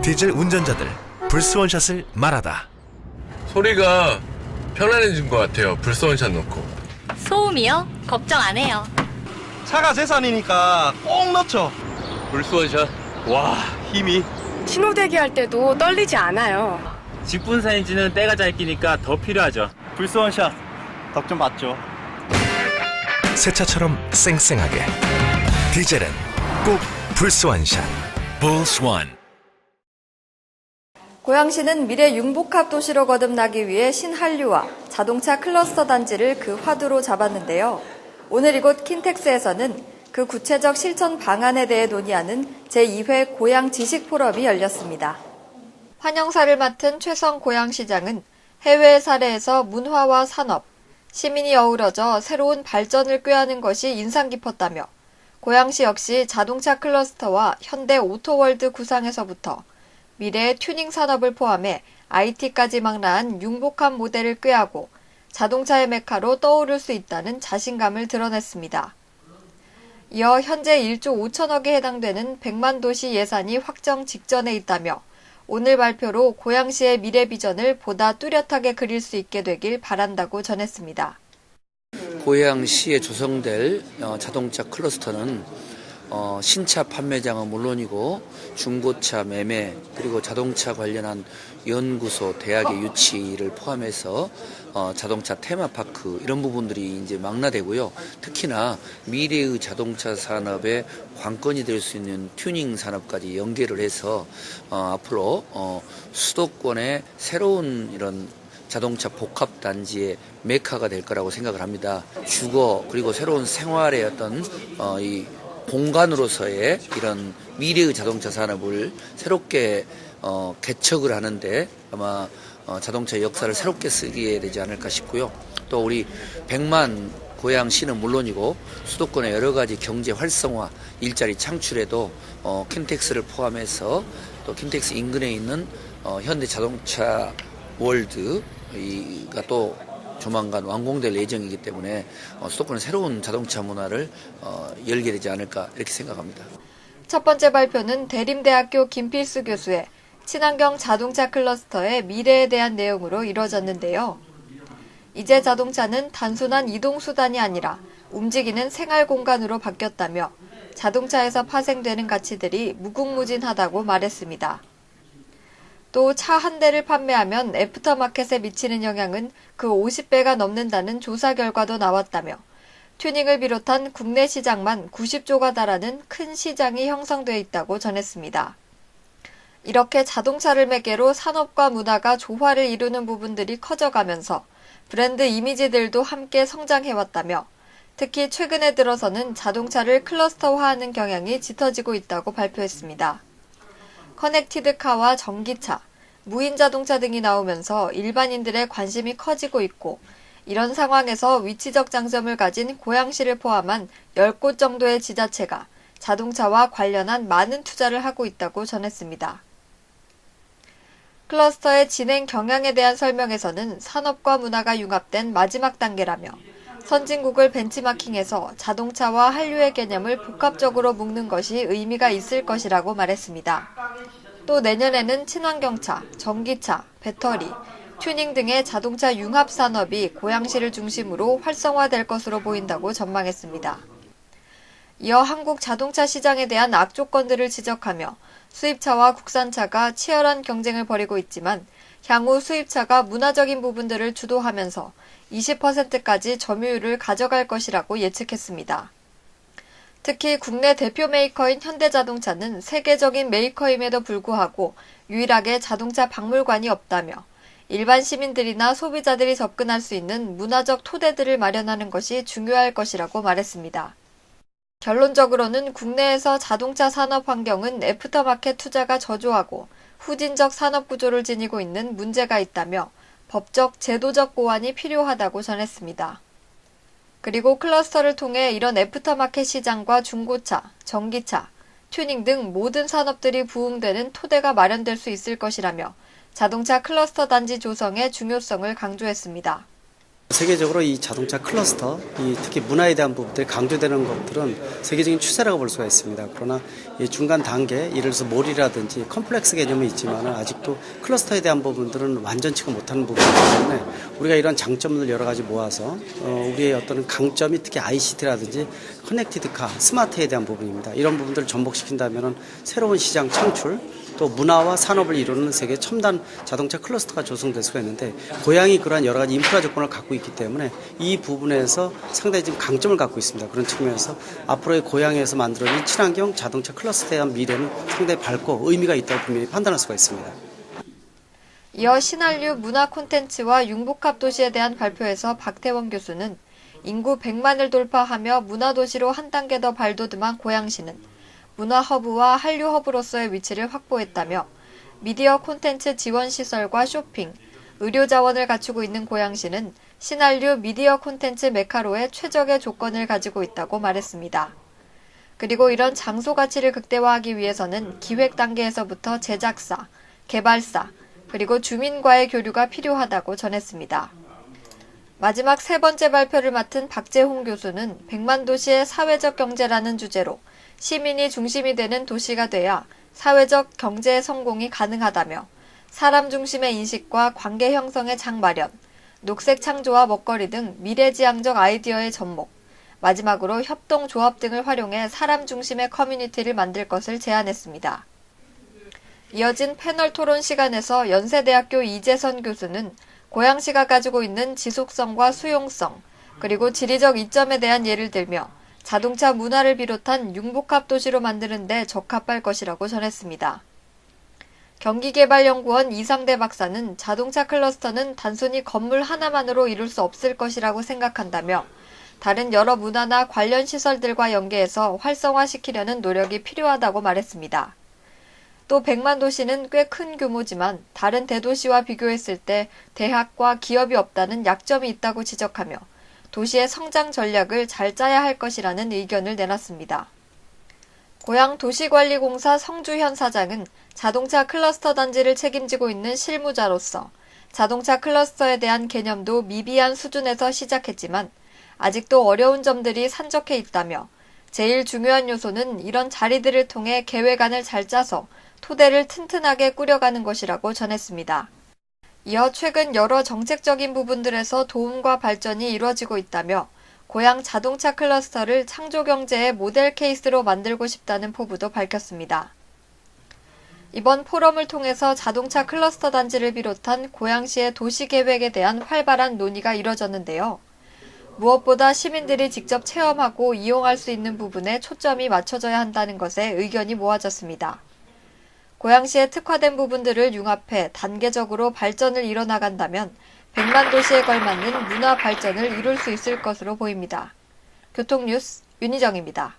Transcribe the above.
디젤 운전자들 불스원샷을 말하다. 소리가 편안해진 것 같아요. 불스원샷 넣고. 소음이요? 걱정 안 해요. 차가 재산이니까 꼭 넣죠. 불스원샷. 와, 힘이. 신호대기 할 때도 떨리지 않아요. 직분사인지는 때가 잘 끼니까 더 필요하죠. 불스원샷 덕 좀 받죠. 새 차처럼 쌩쌩하게. 디젤은 꼭 불스원샷. 불스원. 고양시는 미래 융복합 도시로 거듭나기 위해 신한류와 자동차 클러스터 단지를 그 화두로 잡았는데요. 오늘 이곳 킨텍스에서는 그 구체적 실천 방안에 대해 논의하는 제2회 고양 지식 포럼이 열렸습니다. 환영사를 맡은 최성 고양시장은 해외 사례에서 문화와 산업, 시민이 어우러져 새로운 발전을 꾀하는 것이 인상 깊었다며 고양시 역시 자동차 클러스터와 현대 오토월드 구상에서부터 미래의 튜닝 산업을 포함해 IT까지 망라한 융복합 모델을 꾀하고 자동차의 메카로 떠오를 수 있다는 자신감을 드러냈습니다. 이어 현재 1조 5천억에 해당되는 100만 도시 예산이 확정 직전에 있다며 오늘 발표로 고양시의 미래 비전을 보다 뚜렷하게 그릴 수 있게 되길 바란다고 전했습니다. 고양시에 조성될 자동차 클러스터는 신차 판매장은 물론이고 중고차 매매 그리고 자동차 관련한 연구소, 대학의 유치를 포함해서 자동차 테마파크 이런 부분들이 이제 망라되고요. 특히나 미래의 자동차 산업의 관건이 될 수 있는 튜닝 산업까지 연계를 해서 앞으로 수도권의 새로운 이런 자동차 복합 단지의 메카가 될 거라고 생각을 합니다. 주거 그리고 새로운 생활의 어떤 이 공간으로서의 이런 미래의 자동차 산업을 새롭게 개척을 하는데 아마 자동차 역사를 새롭게 쓰게 되지 않을까 싶고요. 또 우리 100만 고양시는 물론이고 수도권의 여러 가지 경제 활성화, 일자리 창출에도 킨텍스를 포함해서 또 킨텍스 인근에 있는 현대 자동차 월드가 또 조만간 완공될 예정이기 때문에 수도권의 새로운 자동차 문화를 열게 되지 않을까 이렇게 생각합니다. 첫 번째 발표는 대림대학교 김필수 교수의 친환경 자동차 클러스터의 미래에 대한 내용으로 이뤄졌는데요. 이제 자동차는 단순한 이동수단이 아니라 움직이는 생활 공간으로 바뀌었다며 자동차에서 파생되는 가치들이 무궁무진하다고 말했습니다. 또 차 한 대를 판매하면 애프터마켓에 미치는 영향은 그 50배가 넘는다는 조사 결과도 나왔다며 튜닝을 비롯한 국내 시장만 90조가 달하는 큰 시장이 형성돼 있다고 전했습니다. 이렇게 자동차를 매개로 산업과 문화가 조화를 이루는 부분들이 커져가면서 브랜드 이미지들도 함께 성장해왔다며 특히 최근에 들어서는 자동차를 클러스터화하는 경향이 짙어지고 있다고 발표했습니다. 커넥티드카와 전기차, 무인 자동차 등이 나오면서 일반인들의 관심이 커지고 있고 이런 상황에서 위치적 장점을 가진 고양시를 포함한 10곳 정도의 지자체가 자동차와 관련한 많은 투자를 하고 있다고 전했습니다. 클러스터의 진행 경향에 대한 설명에서는 산업과 문화가 융합된 마지막 단계라며 선진국을 벤치마킹해서 자동차와 한류의 개념을 복합적으로 묶는 것이 의미가 있을 것이라고 말했습니다. 또 내년에는 친환경차, 전기차, 배터리, 튜닝 등의 자동차 융합 산업이 고양시를 중심으로 활성화될 것으로 보인다고 전망했습니다. 이어 한국 자동차 시장에 대한 악조건들을 지적하며 수입차와 국산차가 치열한 경쟁을 벌이고 있지만 향후 수입차가 문화적인 부분들을 주도하면서 20%까지 점유율을 가져갈 것이라고 예측했습니다. 특히 국내 대표 메이커인 현대자동차는 세계적인 메이커임에도 불구하고 유일하게 자동차 박물관이 없다며 일반 시민들이나 소비자들이 접근할 수 있는 문화적 토대들을 마련하는 것이 중요할 것이라고 말했습니다. 결론적으로는 국내에서 자동차 산업 환경은 애프터마켓 투자가 저조하고 후진적 산업 구조를 지니고 있는 문제가 있다며 법적, 제도적 보완이 필요하다고 전했습니다. 그리고 클러스터를 통해 이런 애프터마켓 시장과 중고차, 전기차, 튜닝 등 모든 산업들이 부흥되는 토대가 마련될 수 있을 것이라며 자동차 클러스터 단지 조성의 중요성을 강조했습니다. 세계적으로 이 자동차 클러스터, 특히 문화에 대한 부분들이 강조되는 것들은 세계적인 추세라고 볼 수가 있습니다. 그러나 이 중간 단계, 예를 들어서 몰이라든지 컴플렉스 개념이 있지만 아직도 클러스터에 대한 부분들은 완전치가 못하는 부분이기 때문에 우리가 이런 장점을 여러 가지 모아서 우리의 어떤 강점이 특히 ICT라든지 커넥티드카, 스마트에 대한 부분입니다. 이런 부분들을 접목시킨다면 새로운 시장 창출, 또 문화와 산업을 이루는 세계 첨단 자동차 클러스터가 조성될 수가 있는데 고향이 그러한 여러 가지 인프라 조건을 갖고 있기 때문에 이 부분에서 상당히 지금 강점을 갖고 있습니다. 그런 측면에서 앞으로의 고향에서 만들어진 친환경 자동차 클러스터에 대한 미래는 상당히 밝고 의미가 있다고 분명히 판단할 수가 있습니다. 이어 신한류 문화 콘텐츠와 융복합 도시에 대한 발표에서 박태원 교수는 인구 100만을 돌파하며 문화도시로 한 단계 더 발돋움한 고양시는 문화허브와 한류허브로서의 위치를 확보했다며 미디어 콘텐츠 지원시설과 쇼핑, 의료자원을 갖추고 있는 고양시는 신한류 미디어 콘텐츠 메카로의 최적의 조건을 가지고 있다고 말했습니다. 그리고 이런 장소 가치를 극대화하기 위해서는 기획 단계에서부터 제작사, 개발사, 그리고 주민과의 교류가 필요하다고 전했습니다. 마지막 세 번째 발표를 맡은 박재홍 교수는 100만 도시의 사회적 경제라는 주제로 시민이 중심이 되는 도시가 돼야 사회적 경제의 성공이 가능하다며 사람 중심의 인식과 관계 형성의 장 마련, 녹색 창조와 먹거리 등 미래지향적 아이디어의 접목, 마지막으로 협동조합 등을 활용해 사람 중심의 커뮤니티를 만들 것을 제안했습니다. 이어진 패널 토론 시간에서 연세대학교 이재선 교수는 고양시가 가지고 있는 지속성과 수용성, 그리고 지리적 이점에 대한 예를 들며 자동차 문화를 비롯한 융복합 도시로 만드는 데 적합할 것이라고 전했습니다. 경기개발연구원 이상대 박사는 자동차 클러스터는 단순히 건물 하나만으로 이룰 수 없을 것이라고 생각한다며 다른 여러 문화나 관련 시설들과 연계해서 활성화시키려는 노력이 필요하다고 말했습니다. 또 100만 도시는 꽤 큰 규모지만 다른 대도시와 비교했을 때 대학과 기업이 없다는 약점이 있다고 지적하며 도시의 성장 전략을 잘 짜야 할 것이라는 의견을 내놨습니다. 고양도시관리공사 성주현 사장은 자동차 클러스터 단지를 책임지고 있는 실무자로서 자동차 클러스터에 대한 개념도 미비한 수준에서 시작했지만 아직도 어려운 점들이 산적해 있다며 제일 중요한 요소는 이런 자리들을 통해 계획안을 잘 짜서 토대를 튼튼하게 꾸려가는 것이라고 전했습니다. 이어 최근 여러 정책적인 부분들에서 도움과 발전이 이루어지고 있다며 고양 자동차 클러스터를 창조경제의 모델 케이스로 만들고 싶다는 포부도 밝혔습니다. 이번 포럼을 통해서 자동차 클러스터 단지를 비롯한 고양시의 도시계획에 대한 활발한 논의가 이뤄졌는데요. 무엇보다 시민들이 직접 체험하고 이용할 수 있는 부분에 초점이 맞춰져야 한다는 것에 의견이 모아졌습니다. 고양시에 특화된 부분들을 융합해 단계적으로 발전을 이뤄나간다면 100만 도시에 걸맞는 문화 발전을 이룰 수 있을 것으로 보입니다. 교통뉴스 윤희정입니다.